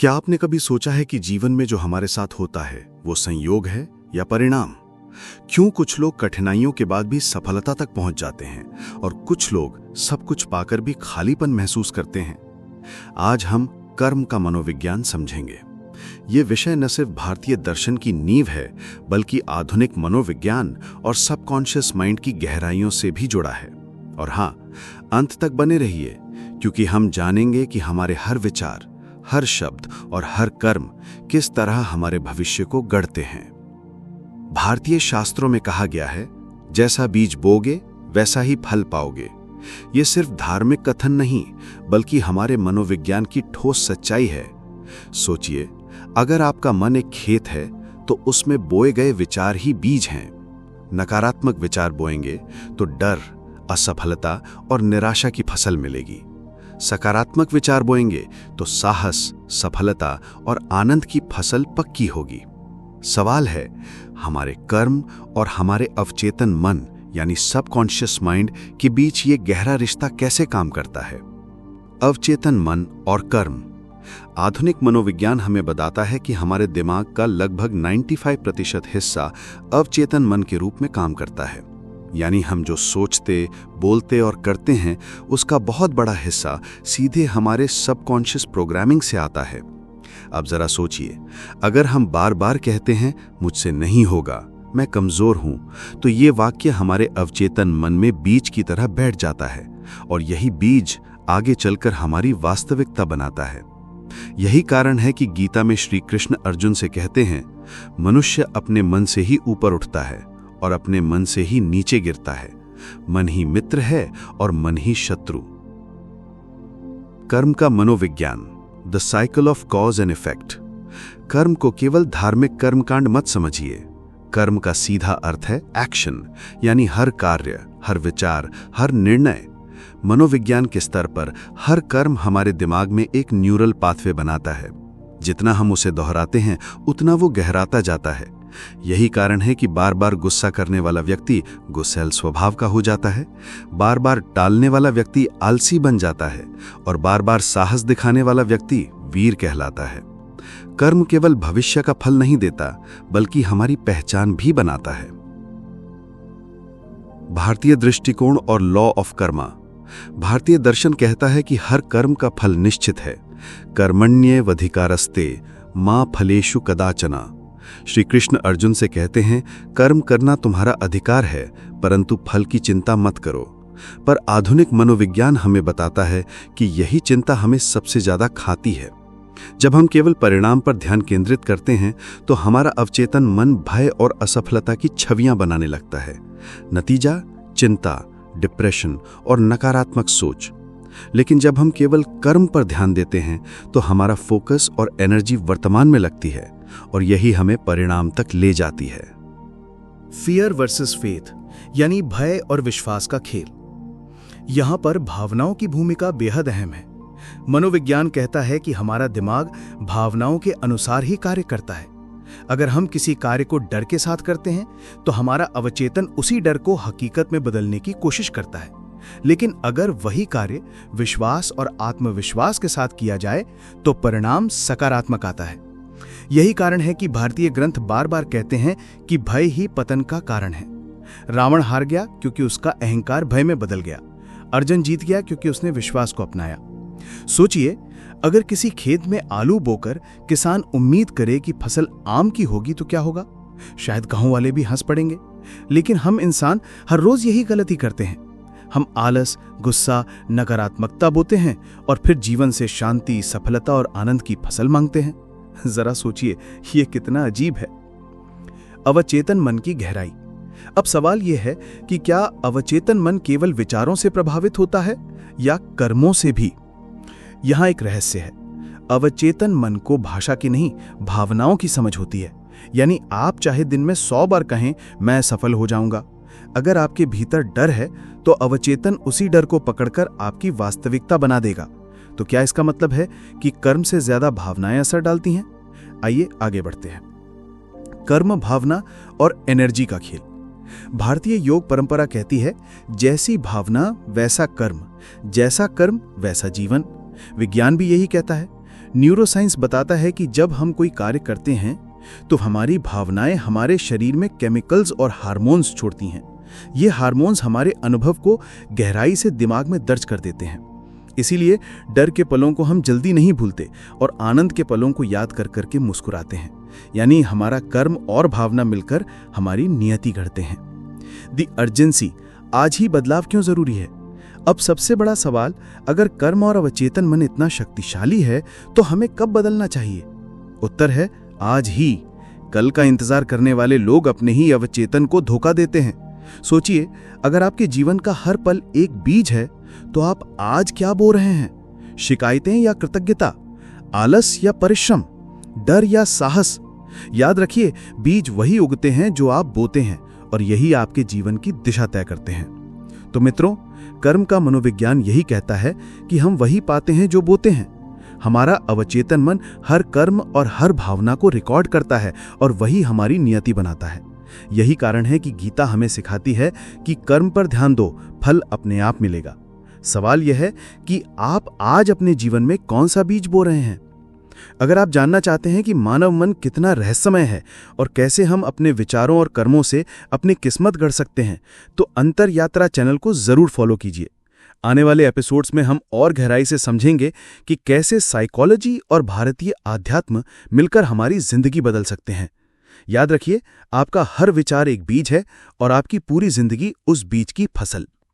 क्या आपने कभी सोचा है कि जीवन में जो हमारे साथ होता है वो संयोग है या परिणाम? क्यों कुछ लोग कठिनाइयों के बाद भी सफलता तक पहुंच जाते हैं और कुछ लोग सब कुछ पाकर भी खालीपन महसूस करते हैं? आज हम कर्म का मनोविज्ञान समझेंगे। ये विषय न सिर्फ भारतीय दर्शन की नींव है, बल्कि आधुनिक मनोविज्ञान और सबकॉन्शियस माइंड की गहराइयों से भी जुड़ा है। और हाँ, अंत तक बने रहिए, क्योंकि हम जानेंगे कि हमारे हर विचार, हर शब्द और हर कर्म किस तरह हमारे भविष्य को गढ़ते हैं। भारतीय शास्त्रों में कहा गया है, जैसा बीज बोगे वैसा ही फल पाओगे। ये सिर्फ धार्मिक कथन नहीं, बल्कि हमारे मनोविज्ञान की ठोस सच्चाई है। सोचिए, अगर आपका मन एक खेत है तो उसमें बोए गए विचार ही बीज हैं। नकारात्मक विचार बोएंगे तो डर, असफलता और निराशा की फसल मिलेगी। सकारात्मक विचार बोएंगे तो साहस, सफलता और आनंद की फसल पक्की होगी। सवाल है, हमारे कर्म और हमारे अवचेतन मन यानी सबकॉन्शियस माइंड के बीच ये गहरा रिश्ता कैसे काम करता है? अवचेतन मन और कर्म। आधुनिक मनोविज्ञान हमें बताता है कि हमारे दिमाग का लगभग 95% हिस्सा अवचेतन मन के रूप में काम करता है। यानी हम जो सोचते, बोलते और करते हैं, उसका बहुत बड़ा हिस्सा सीधे हमारे सबकॉन्शियस प्रोग्रामिंग से आता है। अब जरा सोचिए, अगर हम बार बार कहते हैं मुझसे नहीं होगा, मैं कमजोर हूं, तो ये वाक्य हमारे अवचेतन मन में बीज की तरह बैठ जाता है और यही बीज आगे चलकर हमारी वास्तविकता बनाता है। यही कारण है कि गीता में श्री कृष्ण अर्जुन से कहते हैं, मनुष्य अपने मन से ही ऊपर उठता है और अपने मन से ही नीचे गिरता है। मन ही मित्र है और मन ही शत्रु। कर्म का मनोविज्ञान, the cycle of cause and effect. कर्म को केवल धार्मिक कर्मकांड मत समझिए। कर्म का सीधा अर्थ है एक्शन, यानी हर कार्य, हर विचार, हर निर्णय। मनोविज्ञान के स्तर पर हर कर्म हमारे दिमाग में एक न्यूरल पाथवे बनाता है। जितना हम उसे दोहराते हैं, उतना वो गहराता जाता है। यही कारण है कि बार बार गुस्सा करने वाला व्यक्ति गुस्सैल स्वभाव का हो जाता है, बार बार टालने वाला व्यक्ति आलसी बन जाता है और बार बार साहस दिखाने वाला व्यक्ति वीर कहलाता है। कर्म केवल भविष्य का फल नहीं देता, बल्कि हमारी पहचान भी बनाता है। भारतीय दृष्टिकोण और लॉ ऑफ कर्मा। भारतीय दर्शन कहता है कि हर कर्म का फल निश्चित है। कर्मण्येवाधिकारस्ते मा फलेषु कदाचन। श्री कृष्ण अर्जुन से कहते हैं, कर्म करना तुम्हारा अधिकार है, परंतु फल की चिंता मत करो। पर आधुनिक मनोविज्ञान हमें बताता है कि यही चिंता हमें सबसे ज्यादा खाती है। जब हम केवल परिणाम पर ध्यान केंद्रित करते हैं तो हमारा अवचेतन मन भय और असफलता की छवियां बनाने लगता है। नतीजा चिंता, डिप्रेशन और नकारात्मक सोच। लेकिन जब हम केवल कर्म पर ध्यान देते हैं तो हमारा फोकस और एनर्जी वर्तमान में लगती है और यही हमें परिणाम तक ले जाती है। फियर वर्सेस फेथ, यानी भय और विश्वास का खेल। यहां पर भावनाओं की भूमिका बेहद अहम है। मनोविज्ञान कहता है कि हमारा दिमाग भावनाओं के अनुसार ही कार्य करता है। अगर हम किसी कार्य को डर के साथ करते हैं तो हमारा अवचेतन उसी डर को हकीकत में बदलने की कोशिश करता है। लेकिन अगर वही कार्य विश्वास और आत्मविश्वास के साथ किया जाए तो परिणाम सकारात्मक आता है। यही कारण है कि भारतीय ग्रंथ बार बार कहते हैं कि भय ही पतन का कारण है। रावण हार गया क्योंकि उसका अहंकार भय में बदल गया। अर्जुन जीत गया क्योंकि उसने विश्वास को अपनाया। सोचिए, अगर किसी खेत में आलू बोकर किसान उम्मीद करे कि फसल आम की होगी तो क्या होगा? शायद गांव वाले भी हंस पड़ेंगे। लेकिन हम इंसान हर रोज यही गलती करते हैं। हम आलस, गुस्सा, नकारात्मकता बोते हैं और फिर जीवन से शांति, सफलता और आनंद की फसल मांगते हैं। जरा सोचिए, यह कितना अजीब है। अवचेतन मन की गहराई। अब सवाल यह है कि क्या अवचेतन मन केवल विचारों से प्रभावित होता है या कर्मों से भी? यहां एक रहस्य है। अवचेतन मन को भाषा की नहीं, भावनाओं की समझ होती है। यानी आप चाहे दिन में 100 बार कहें मैं सफल हो जाऊंगा, अगर आपके भीतर डर है तो अवचेतन उसी डर को पकड़कर आपकी वास्तविकता बना देगा। तो क्या इसका मतलब है कि कर्म से ज्यादा भावनाएं असर डालती हैं? आइए आगे बढ़ते हैं। कर्म, भावना और एनर्जी का खेल। भारतीय योग परंपरा कहती है, जैसी भावना वैसा कर्म, जैसा कर्म वैसा जीवन। विज्ञान भी यही कहता है। न्यूरोसाइंस बताता है कि जब हम कोई कार्य करते हैं तो हमारी भावनाएं हमारे शरीर में केमिकल्स और हार्मोन्स छोड़ती हैं। ये हार्मोन्स हमारे अनुभव को गहराई से दिमाग में दर्ज कर देते हैं। इसीलिए डर के पलों को हम जल्दी नहीं भूलते और आनंद के पलों को याद कर करके मुस्कुराते हैं। यानी हमारा कर्म और भावना मिलकर हमारी नियति गढ़ते हैं। दी अर्जेंसी, आज ही बदलाव क्यों जरूरी है? अब सबसे बड़ा सवाल, अगर कर्म और अवचेतन मन इतना शक्तिशाली है तो हमें कब बदलना चाहिए? उत्तर है आज ही। कल का इंतजार करने वाले लोग अपने ही अवचेतन को धोखा देते हैं। सोचिए, अगर आपके जीवन का हर पल एक बीज है तो आप आज क्या बो रहे हैं? शिकायतें या कृतज्ञता, आलस या परिश्रम, डर या साहस? याद रखिए, बीज वही उगते हैं जो आप बोते हैं और यही आपके जीवन की दिशा तय करते हैं। तो मित्रों, कर्म का मनोविज्ञान यही कहता है कि हम वही पाते हैं जो बोते हैं। हमारा अवचेतन मन हर कर्म और हर भावना को रिकॉर्ड करता है और वही हमारी नियति बनाता है। यही कारण है कि गीता हमें सिखाती है कि कर्म पर ध्यान दो, फल अपने आप मिलेगा। सवाल यह है कि आप आज अपने जीवन में कौन सा बीज बो रहे हैं? अगर आप जानना चाहते हैं कि मानव मन कितना रहस्यमय है और कैसे हम अपने विचारों और कर्मों से अपनी किस्मत गढ़ सकते हैं, तो अंतर यात्रा चैनल को जरूर फॉलो कीजिए। आने वाले एपिसोड्स में हम और गहराई से समझेंगे कि कैसे साइकोलॉजी और भारतीय आध्यात्म मिलकर हमारी जिंदगी बदल सकते हैं। याद रखिए, आपका हर विचार एक बीज है और आपकी पूरी जिंदगी उस बीज की फसल।